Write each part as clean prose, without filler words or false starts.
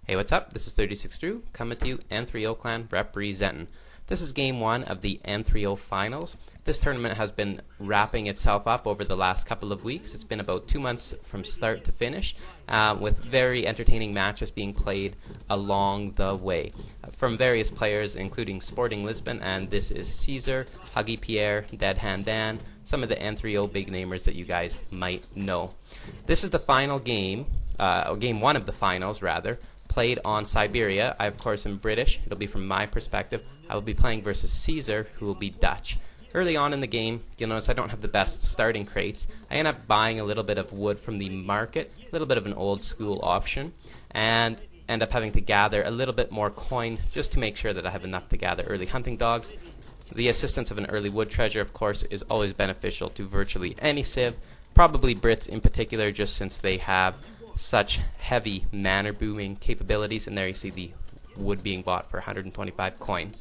Hey, what's up? This is 36 Drew coming to you, N3O clan representing. This is game one of the N3O finals. This tournament has been wrapping itself up over the last couple of weeks. It's been about 2 months from start to finish, with very entertaining matches being played along the way from various players, including Sporting Lisbon, and this is Caesar, Huggy Pierre, Dead Hand Dan, some of the N3O big namers that you guys might know. This is the final game, game one of the finals rather, played on Siberia. I, of course, am British. It'll be from my perspective. I will be playing versus Caesar, who will be Dutch. Early on in the game, you'll notice I don't have the best starting crates. I end up buying a little bit of wood from the market, a little bit of an old school option, and end up having to gather a little bit more coin just to make sure that I have enough to gather early hunting dogs. The assistance of an early wood treasure, of course, is always beneficial to virtually any civ, probably Brits in particular, just since they have such heavy mana booming capabilities. And there you see the wood being bought for 125 coin.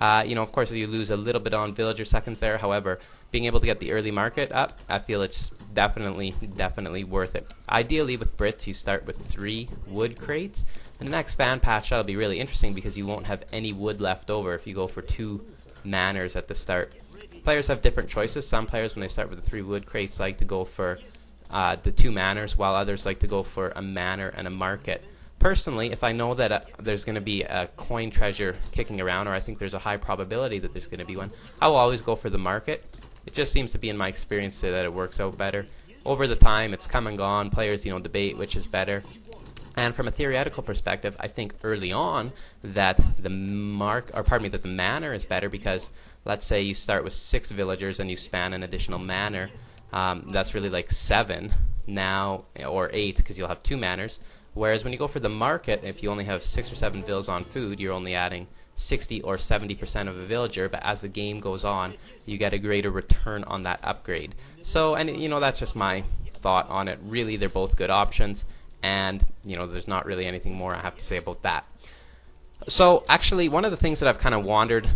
Of course, you lose a little bit on villager seconds there. However, being able to get the early market up, I feel it's definitely worth it. Ideally, with Brits, you start with 3 wood crates. In the next fan patch, that'll be really interesting because you won't have any wood left over if you go for 2 manners at the start. Players have different choices. Some players, when they start with the 3 wood crates, like to go for the 2 manners, while others like to go for a manor and a market. Personally, if I know that there's going to be a coin treasure kicking around, or I think there's a high probability that there's going to be one, I will always go for the market. It just seems to be in my experience that it works out better. Over the time, it's come and gone. Players, debate which is better. And from a theoretical perspective, I think early on that the manor is better because let's say you start with 6 villagers and you span an additional manor. That's really like 7 now, or 8 because you'll have 2 manners. Whereas when you go for the market, if you only have 6 or 7 vills on food, you're only adding 60 or 70% of a villager. But as the game goes on, you get a greater return on that upgrade. So, and that's just my thought on it. Really, they're both good options. And, there's not really anything more I have to say about that. So, actually, one of the things that I've kind of wandered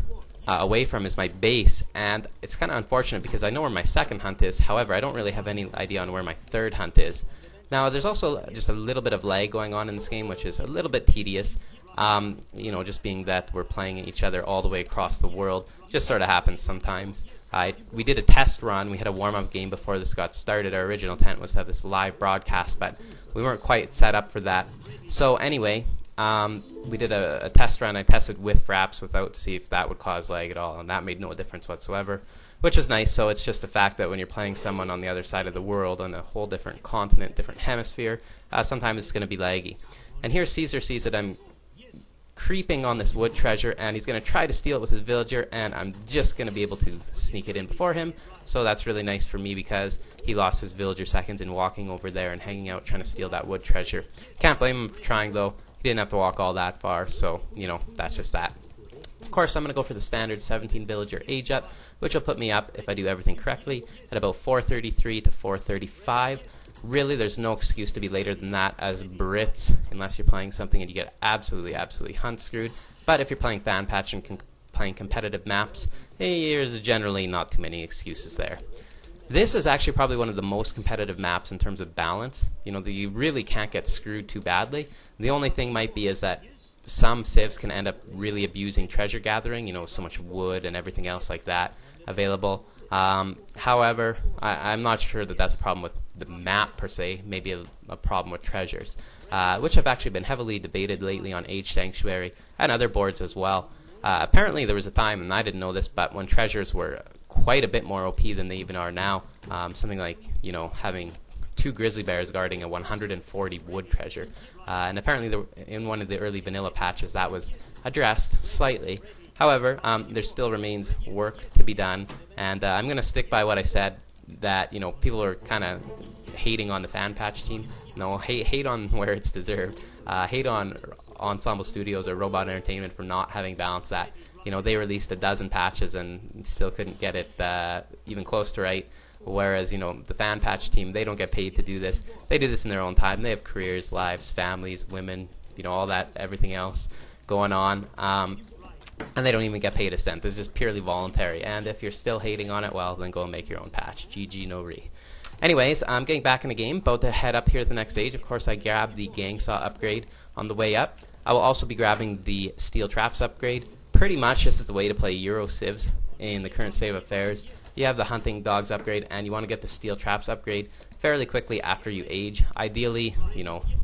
away from is my base, and it's kind of unfortunate because I know where my second hunt is. However, I don't really have any idea on where my third hunt is. Now, there's also just a little bit of lag going on in this game, which is a little bit tedious. Just being that we're playing each other all the way across the world. Just sort of happens sometimes. We did a test run. We had a warm-up game before this got started. Our original intent was to have this live broadcast, but we weren't quite set up for that. So anyway, we did a test run. I tested with fraps without to see if that would cause lag at all, and that made no difference whatsoever, which is nice. So it's just a fact that when you're playing someone on the other side of the world, on a whole different continent, different hemisphere, sometimes it's going to be laggy. And here Caesar sees that I'm creeping on this wood treasure, and he's going to try to steal it with his villager, and I'm just going to be able to sneak it in before him. So that's really nice for me because he lost his villager seconds in walking over there and hanging out trying to steal that wood treasure. Can't blame him for trying, though. He didn't have to walk all that far, so, that's just that. Of course, I'm going to go for the standard 17 villager age up, which will put me up, if I do everything correctly, at about 433 to 435. Really, there's no excuse to be later than that as Brits, unless you're playing something and you get absolutely hunt screwed. But if you're playing fan patch and playing competitive maps, there's generally not too many excuses there. This is actually probably one of the most competitive maps in terms of balance. You really can't get screwed too badly. The only thing might be is that some civs can end up really abusing treasure gathering, so much wood and everything else like that available. However, I'm not sure that that's a problem with the map per se, maybe a problem with treasures, which have actually been heavily debated lately on Age Sanctuary and other boards as well. Apparently there was a time, and I didn't know this, but when treasures were quite a bit more OP than they even are now, something like, having 2 grizzly bears guarding a 140 wood treasure. And apparently in one of the early vanilla patches that was addressed slightly. However, there still remains work to be done, and I'm going to stick by what I said, that people are kind of hating on the fan patch team. No, hate on where it's deserved. Hate on Ensemble Studios or Robot Entertainment for not having balanced that. They released a dozen patches and still couldn't get it even close to right. Whereas, the fan patch team, they don't get paid to do this. They do this in their own time. They have careers, lives, families, women, all that, everything else going on. And they don't even get paid a cent. It's just purely voluntary. And if you're still hating on it, well, then go and make your own patch. GG, no re. Anyways, I'm getting back in the game, about to head up here to the next stage. Of course, I grabbed the gang saw upgrade on the way up. I will also be grabbing the steel traps upgrade. Pretty much this is the way to play Euro civs in the current state of affairs. You have the hunting dogs upgrade, and you want to get the steel traps upgrade fairly quickly after you age. Ideally,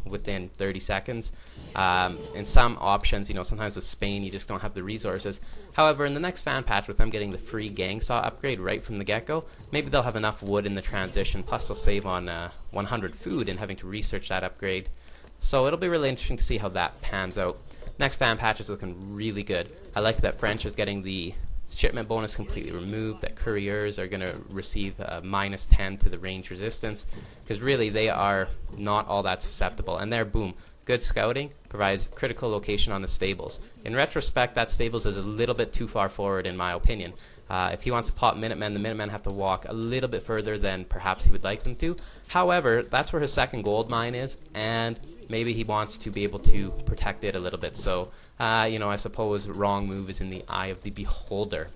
within 30 seconds. In some options, sometimes with Spain, you just don't have the resources. However, in the next fan patch, with them getting the free gang saw upgrade right from the get-go, maybe they'll have enough wood in the transition, plus they'll save on 100 food and having to research that upgrade. So it'll be really interesting to see how that pans out. Next fan patch is looking really good. I like that French is getting the shipment bonus completely removed, that couriers are going to receive -10 to the range resistance, because really they are not all that susceptible. And there, boom, good scouting provides critical location on the stables. In retrospect, that stables is a little bit too far forward in my opinion. If he wants to plot Minutemen, the Minutemen have to walk a little bit further than perhaps he would like them to. However, that's where his second gold mine is, and maybe he wants to be able to protect it a little bit. So, I suppose wrong move is in the eye of the beholder.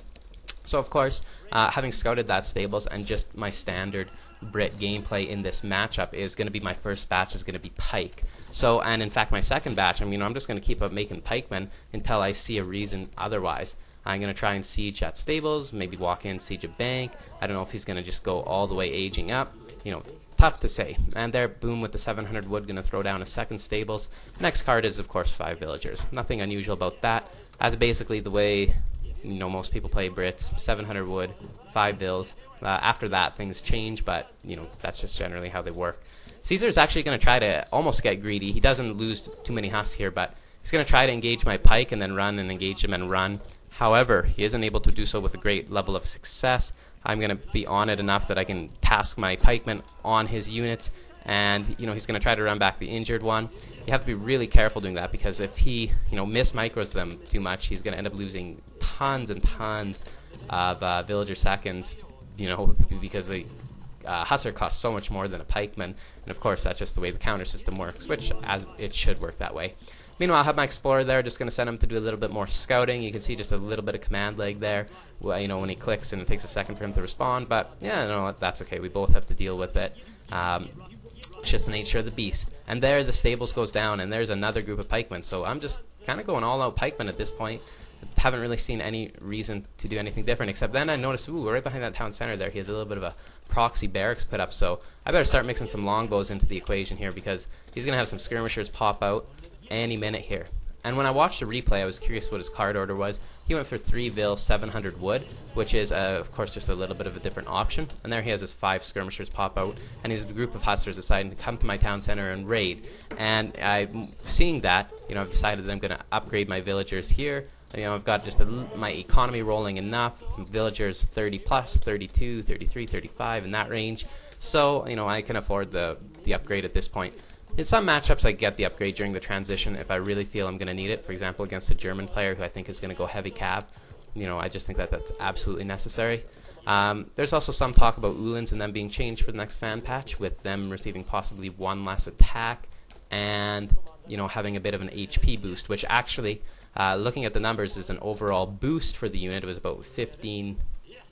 So, of course, having scouted that stables and just my standard Brit gameplay in this matchup is going to be my first batch is going to be Pike. So, and in fact, my second batch, I'm just going to keep up making pikemen until I see a reason otherwise. I'm going to try and siege at stables, maybe walk in, siege a bank. I don't know if he's going to just go all the way aging up. Tough to say. And there, boom, with the 700 wood, going to throw down a second stables. Next card is, of course, 5 villagers. Nothing unusual about that. That's basically the way, most people play Brits. 700 wood, 5 vills. After that, things change, but, that's just generally how they work. Caesar is actually going to try to almost get greedy. He doesn't lose too many husks here, but he's going to try to engage my pike and then run and engage him and run. However, he isn't able to do so with a great level of success. I'm going to be on it enough that I can task my pikemen on his units, and he's going to try to run back the injured one. You have to be really careful doing that, because if he miss-micros them too much, he's going to end up losing tons and tons of villager seconds, because the hussar costs so much more than a pikeman, and of course that's just the way the counter system works, which as it should work that way. Meanwhile, I have my explorer there, just going to send him to do a little bit more scouting. You can see just a little bit of command lag there, when he clicks, and it takes a second for him to respond. But yeah, no, that's okay. We both have to deal with it. It's just the nature of the beast. And there, the stables goes down, and there's another group of pikemen. So I'm just kind of going all-out pikemen at this point. Haven't really seen any reason to do anything different, except then I noticed, right behind that town center there, he has a little bit of a proxy barracks put up. So I better start mixing some longbows into the equation here, because he's going to have some skirmishers pop out any minute here. And when I watched the replay, I was curious what his card order was. He went for 3 vil, 700 wood, which is, of course, just a little bit of a different option. And there he has his 5 skirmishers pop out, and his group of hussars deciding to come to my town center and raid. And I'm seeing that, I've decided that I'm going to upgrade my villagers here. I've got just my economy rolling enough. Villagers 30 plus, 32, 33, 35 in that range. So, I can afford the upgrade at this point. In some matchups, I get the upgrade during the transition if I really feel I'm going to need it. For example, against a German player who I think is going to go heavy cav. I just think that that's absolutely necessary. There's also some talk about Ulans and them being changed for the next fan patch, with them receiving possibly 1 less attack and, having a bit of an HP boost, which actually, looking at the numbers, is an overall boost for the unit. It was about 15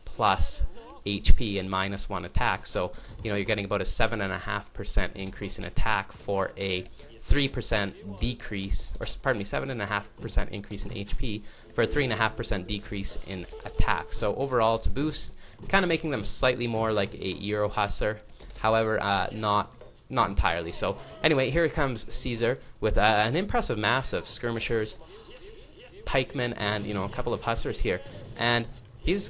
plus HP and -1 attack, so you're getting about a 7.5% increase in attack for a 3% decrease, or pardon me, 7.5% increase in HP for a 3.5% decrease in attack. So overall, it's a boost, kind of making them slightly more like a Euro hussar. However, not entirely. So anyway, here comes Caesar with an impressive mass of skirmishers, pikemen, and a couple of hussars here, and he's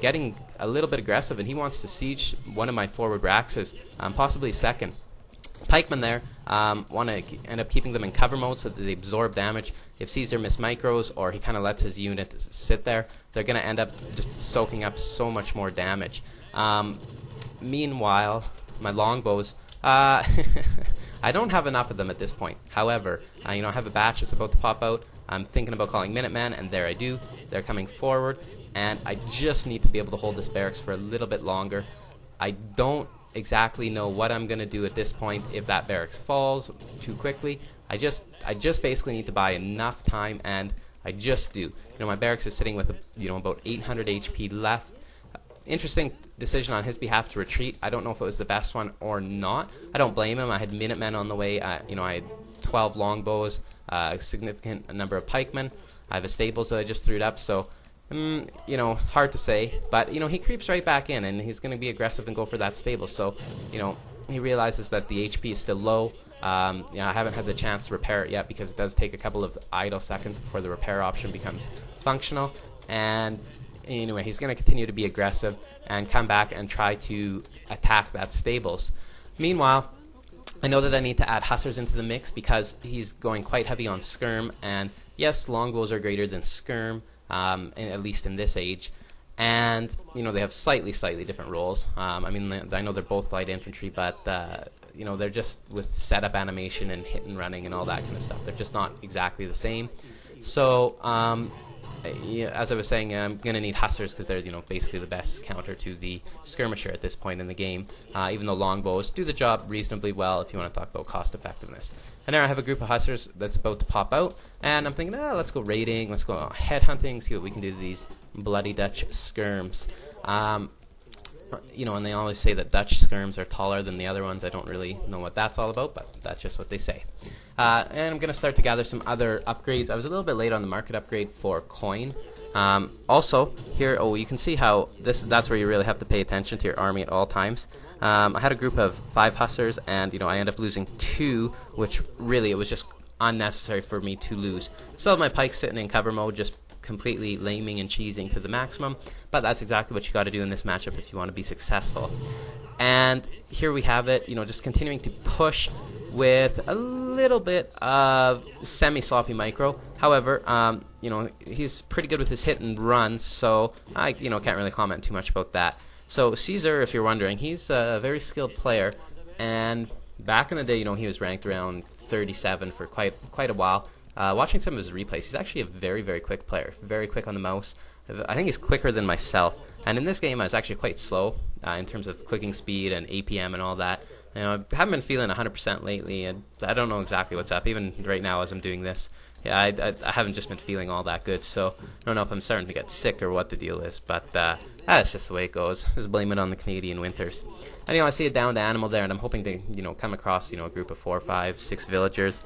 getting a little bit aggressive, and he wants to siege one of my forward Raxes, possibly second. Pikemen there want to end up keeping them in cover mode so that they absorb damage. If Caesar miss-micros, or he kind of lets his unit sit there, they're going to end up just soaking up so much more damage. Meanwhile, my longbows, I don't have enough of them at this point. However, I have a batch that's about to pop out. I'm thinking about calling Minutemen, and there I do. They're coming forward, and I just need to be able to hold this barracks for a little bit longer. I don't exactly know what I'm going to do at this point if that barracks falls too quickly. I just basically need to buy enough time, and I just do. My barracks is sitting with about 800 HP left. interesting decision on his behalf to retreat. I don't know if it was the best one or not. I don't blame him. I had Minutemen on the way. I had 12 longbows, a significant number of pikemen. I have a stables that I just threw up, so hard to say. But he creeps right back in, and he's going to be aggressive and go for that stable. So he realizes that the HP is still low. I haven't had the chance to repair it yet because it does take a couple of idle seconds before the repair option becomes functional. And anyway, he's going to continue to be aggressive and come back and try to attack that stables. Meanwhile, I know that I need to add hussars into the mix because he's going quite heavy on skirm. And yes, longbows are greater than skirm, at least in this age. And they have slightly different roles. I know they're both light infantry, but they're just with setup animation and hit and running and all that kind of stuff. They're just not exactly the same. So as I was saying, I'm going to need hussars because they're basically the best counter to the skirmisher at this point in the game. Even though longbows do the job reasonably well if you want to talk about cost effectiveness. And now I have a group of hussars that's about to pop out, and I'm thinking, let's go raiding, let's go headhunting, see what we can do to these bloody Dutch skirms. And they always say that Dutch skirms are taller than the other ones. I don't really know what that's all about, but that's just what they say. And I'm going to start to gather some other upgrades. I was a little bit late on the market upgrade for coin. Also, here, you can see how that's where you really have to pay attention to your army at all times. I had a group of 5 hussars, and I ended up losing 2, which really it was just unnecessary for me to lose. Still have my pikes sitting in cover mode, just completely laming and cheesing to the maximum, but that's exactly what you got to do in this matchup if you want to be successful. And here we have it, just continuing to push with a little bit of semi-sloppy micro. However, he's pretty good with his hit and run, so I can't really comment too much about that. So Caesar, if you're wondering, he's a very skilled player, and back in the day, he was ranked around 37 for quite a while. Watching some of his replays, he's actually a very, very quick player. Very quick on the mouse. I think he's quicker than myself. And in this game, I was actually quite slow in terms of clicking speed and APM and all that. I haven't been feeling 100% lately, and I don't know exactly what's up. Even right now as I'm doing this, I haven't just been feeling all that good. So I don't know if I'm starting to get sick or what the deal is. But that's just the way it goes. Just blame it on the Canadian winters. And I see a downed animal there, and I'm hoping to come across a group of 4, 5, 6 villagers.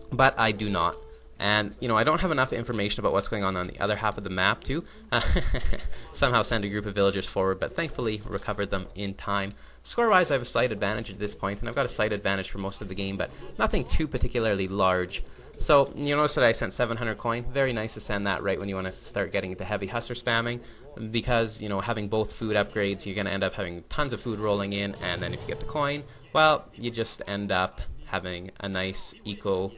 But I do not. And, I don't have enough information about what's going on the other half of the map, too. Somehow send a group of villagers forward, but thankfully recovered them in time. Score-wise, I have a slight advantage at this point, and I've got a slight advantage for most of the game, but nothing too particularly large. So, you notice that I sent 700 coin. Very nice to send that right when you want to start getting into heavy hussar spamming, because, having both food upgrades, you're going to end up having tons of food rolling in, and then if you get the coin, well, you just end up having a nice eco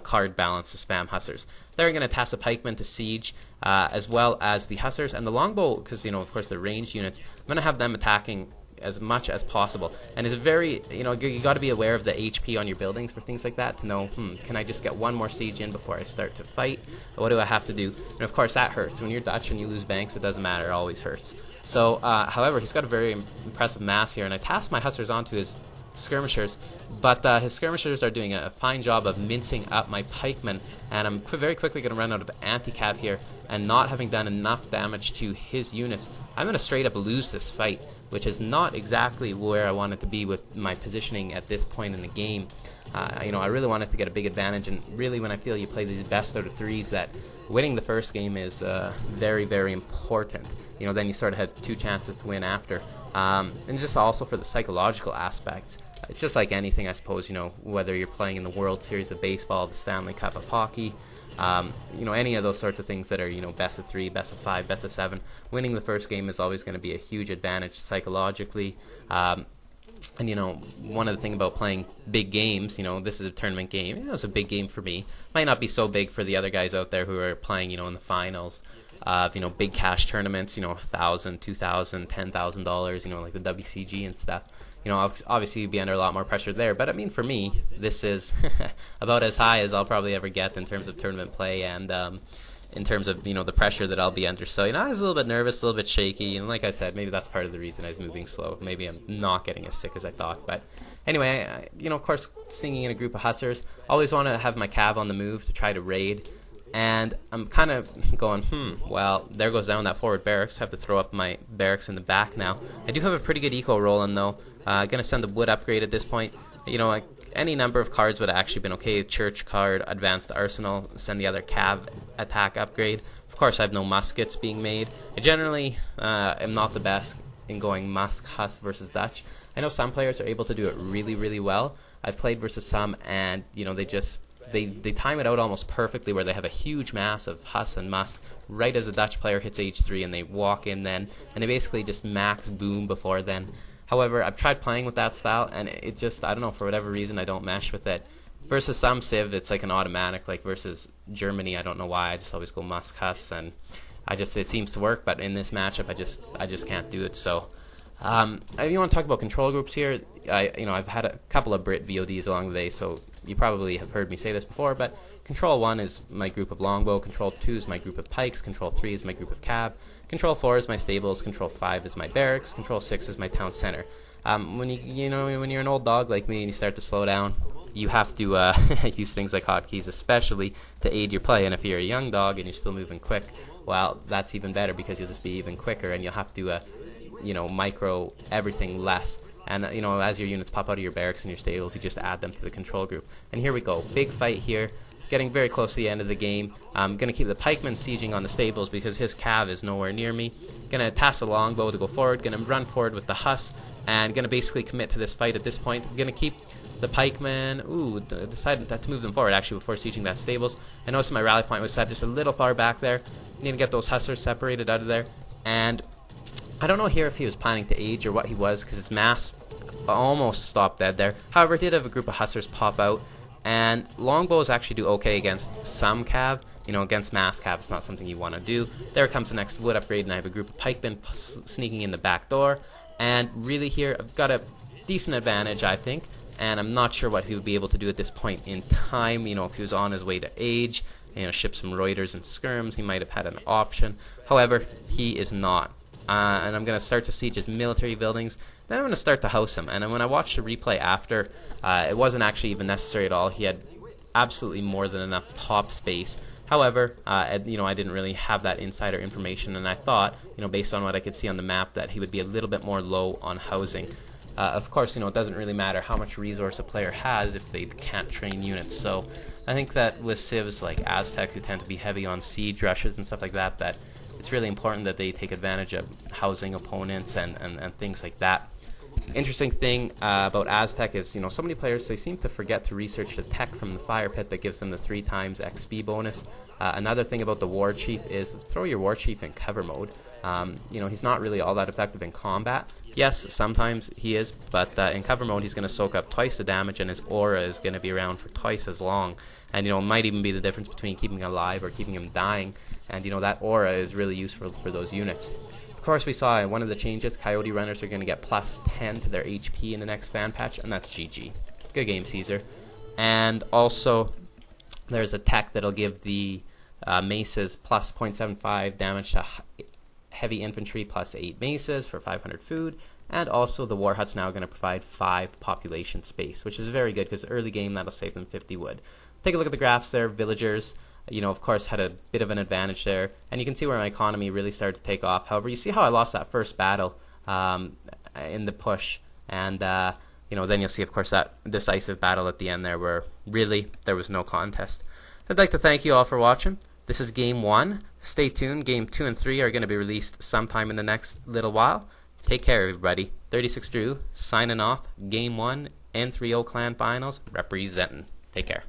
card balance to spam hussars. They're going to task a pikeman to siege, as well as the hussars and the longbow, because of course they're ranged units. I'm going to have them attacking as much as possible, and it's very you got to be aware of the HP on your buildings for things like that to know, can I just get one more siege in before I start to fight? What do I have to do? And of course that hurts. When you're Dutch and you lose banks, it doesn't matter, it always hurts. So however, he's got a very impressive mass here, and I tasked my hussars onto his skirmishers, but his skirmishers are doing a fine job of mincing up my pikemen, and I'm very quickly going to run out of anti-cav here, and not having done enough damage to his units, I'm going to straight up lose this fight, which is not exactly where I wanted to be with my positioning at this point in the game. I really wanted to get a big advantage, and really when I feel you play these best out of threes, that winning the first game is very, very important. Then you sort of had 2 chances to win after. And just also for the psychological aspects, it's just like anything, I suppose, whether you're playing in the World Series of Baseball, the Stanley Cup of Hockey, any of those sorts of things that are, best of 3, best of 5, best of 7, winning the first game is always going to be a huge advantage psychologically. And, one of the things about playing big games, this is a tournament game. It's a big game for me. Might not be so big for the other guys out there who are playing, in the finals of, big cash tournaments, $1,000, $2,000, $10,000, like the WCG and stuff. Obviously you'd be under a lot more pressure there. But, for me, this is about as high as I'll probably ever get in terms of tournament play and in terms of, the pressure that I'll be under. So, I was a little bit nervous, a little bit shaky. And like I said, maybe that's part of the reason I was moving slow. Maybe I'm not getting as sick as I thought. But anyway, of course, singing in a group of hussars. Always want to have my cav on the move to try to raid. And I'm kind of going, well, there goes down that forward barracks. Have to throw up my barracks in the back now. I do have a pretty good eco rolling, though. Gonna send the wood upgrade at this point. You know, like, any number of cards would have actually been okay. Church card, advanced arsenal, send the other cav attack upgrade. Of course, I have no muskets being made. I generally am not the best in going Musk, Huss versus Dutch. I know some players are able to do it really, really well. I've played versus some, and you know, they time it out almost perfectly, where they have a huge mass of Huss and Musk right as a Dutch player hits H3, and they walk in then, and they basically just max boom before then. However, I've tried playing with that style, and it just, I don't know, for whatever reason, I don't mesh with it. Versus some Civ, it's like an automatic, like versus Germany, I don't know why, I just always go Musk, Huss, and it seems to work, but in this matchup, I just can't do it. So, if you want to talk about control groups here, I've had a couple of Brit VODs along the way, so you probably have heard me say this before, but Control 1 is my group of Longbow, Control 2 is my group of Pikes, Control 3 is my group of Cav, Control 4 is my Stables, Control 5 is my Barracks, Control 6 is my Town Center. When you're an old dog like me and you start to slow down, you have to use things like hotkeys, especially to aid your play. And if you're a young dog and you're still moving quick, well, that's even better, because you'll just be even quicker, and you'll have to, micro everything less. And, as your units pop out of your barracks and your stables, you just add them to the control group. And here we go. Big fight here. Getting very close to the end of the game. I'm going to keep the pikeman sieging on the stables because his cav is nowhere near me. Going to task the longbow to go forward. Going to run forward with the Huss. And going to basically commit to this fight at this point. Going to keep the pikeman. Decided to move them forward, actually, before sieging that stables. I noticed my rally point was set just a little far back there. Need to get those hussars separated out of there. And I don't know here if he was planning to age or what he was, because his mass almost stopped dead there. However, he did have a group of hussars pop out, and longbows actually do okay against some cav. Against mass cav, it's not something you want to do. There comes the next wood upgrade, and I have a group of pikemen sneaking in the back door. And really here, I've got a decent advantage, I think, and I'm not sure what he would be able to do at this point in time. If he was on his way to age, ship some Reuters and skirms, he might have had an option. However, he is not. And I'm going to start to siege his military buildings. Then I'm going to start to house him. And when I watched the replay after, it wasn't actually even necessary at all. He had absolutely more than enough pop space. However, I didn't really have that insider information, and I thought, based on what I could see on the map, that he would be a little bit more low on housing. Of course, it doesn't really matter how much resource a player has if they can't train units. So I think that with civs like Aztec, who tend to be heavy on siege rushes and stuff like that, that it's really important that they take advantage of housing opponents and things like that. Interesting thing about Aztec is, so many players, they seem to forget to research the tech from the fire pit that gives them the 3 times XP bonus. Another thing about the war chief is throw your war chief in cover mode. He's not really all that effective in combat. Yes, sometimes he is, but in cover mode he's going to soak up twice the damage, and his aura is going to be around for twice as long. And it might even be the difference between keeping him alive or keeping him dying. And that aura is really useful for those units. Of course, we saw in one of the changes, Coyote Runners are going to get plus 10 to their HP in the next fan patch, and that's GG. Good game, Caesar. And also, there's a tech that'll give the maces plus 0.75 damage to heavy infantry, plus 8 maces for 500 food. And also, the War Hut's now going to provide 5 population space, which is very good, because early game, that'll save them 50 wood. Take a look at the graphs there. Villagers, of course, had a bit of an advantage there. And you can see where my economy really started to take off. However, you see how I lost that first battle in the push. And, then you'll see, of course, that decisive battle at the end there where really there was no contest. I'd like to thank you all for watching. This is Game 1. Stay tuned. Game 2 and 3 are going to be released sometime in the next little while. Take care, everybody. 36 Drew, signing off. Game 1, N3O Clan Finals, representing. Take care.